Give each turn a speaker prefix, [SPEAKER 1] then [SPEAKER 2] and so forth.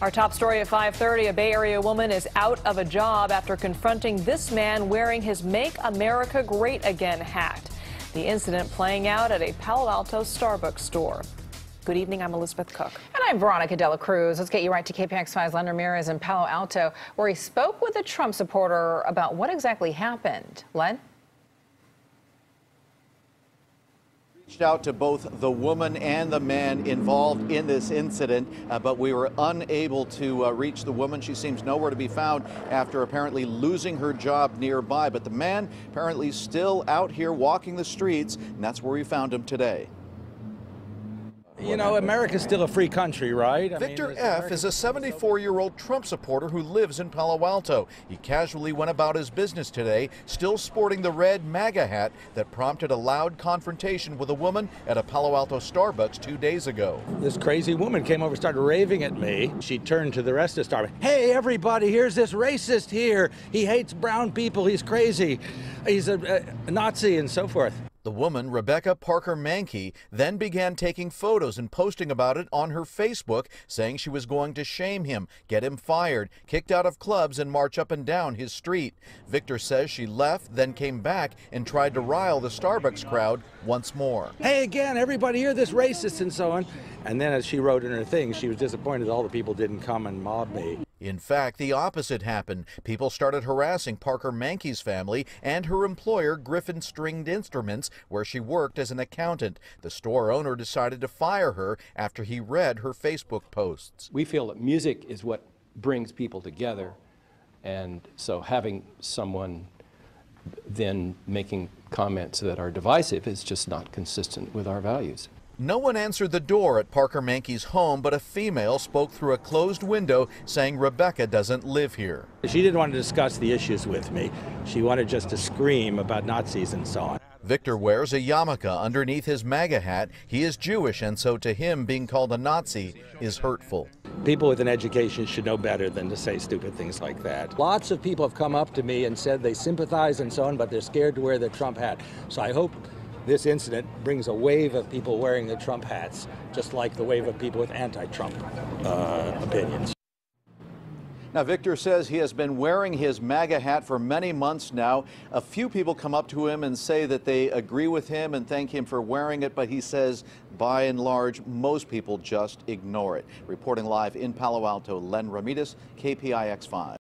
[SPEAKER 1] Our top story at 5:30, a Bay Area woman is out of a job after confronting this man wearing his Make America Great Again hat. The incident playing out at a Palo Alto Starbucks store. Good evening, I'm Elizabeth Cook.
[SPEAKER 2] And I'm Veronica Dela Cruz. Let's get you right to KPX5's Len Ramirez in Palo Alto, where he spoke with a Trump supporter about what exactly happened. Len?
[SPEAKER 3] Reached out to both the woman and the man involved in this incident, but we were unable to reach the woman. She seems nowhere to be found after apparently losing her job nearby. But the man apparently still out here walking the streets, and that's where we found him today.
[SPEAKER 4] You know, America's still a free country, right?
[SPEAKER 3] Victor F. is a 74-year-old Trump supporter who lives in Palo Alto. He casually went about his business today, still sporting the red MAGA hat that prompted a loud confrontation with a woman at a Palo Alto Starbucks 2 days ago.
[SPEAKER 4] This crazy woman came over, started raving at me. She turned to the rest of Starbucks. Hey, everybody, here's this racist here. He hates brown people. He's crazy. He's a Nazi and so forth.
[SPEAKER 3] The woman, Rebecca Parker Mankey, then began taking photos and posting about it on her Facebook, saying she was going to shame him, get him fired, kicked out of clubs, and march up and down his street. Victor says she left, then came back and tried to rile the Starbucks crowd once more.
[SPEAKER 4] Hey, again, everybody here, this racist and so on. And then as she wrote in her thing, she was disappointed all the people didn't come and mob me.
[SPEAKER 3] In fact, the opposite happened. People started harassing Parker Mankey's family and her employer, Griffin Stringed Instruments, where she worked as an accountant. The store owner decided to fire her after he read her Facebook posts.
[SPEAKER 5] We feel that music is what brings people together, and so having someone then making comments that are divisive is just not consistent with our values.
[SPEAKER 3] No one answered the door at Parker Mankey's home, but a female spoke through a closed window saying Rebecca doesn't live here.
[SPEAKER 4] She didn't want to discuss the issues with me. She wanted just to scream about Nazis and so on.
[SPEAKER 3] Victor wears a yarmulke underneath his MAGA hat. He is Jewish, and so to him, being called a Nazi is hurtful.
[SPEAKER 4] People with an education should know better than to say stupid things like that. Lots of people have come up to me and said they sympathize and so on, but they're scared to wear the Trump hat. So I hope this incident brings a wave of people wearing the Trump hats, just like the wave of people with anti-Trump opinions.
[SPEAKER 3] Now, Victor says he has been wearing his MAGA hat for many months now. A few people come up to him and say that they agree with him and thank him for wearing it, but he says, by and large, most people just ignore it. Reporting live in Palo Alto, Len Ramirez, KPIX 5.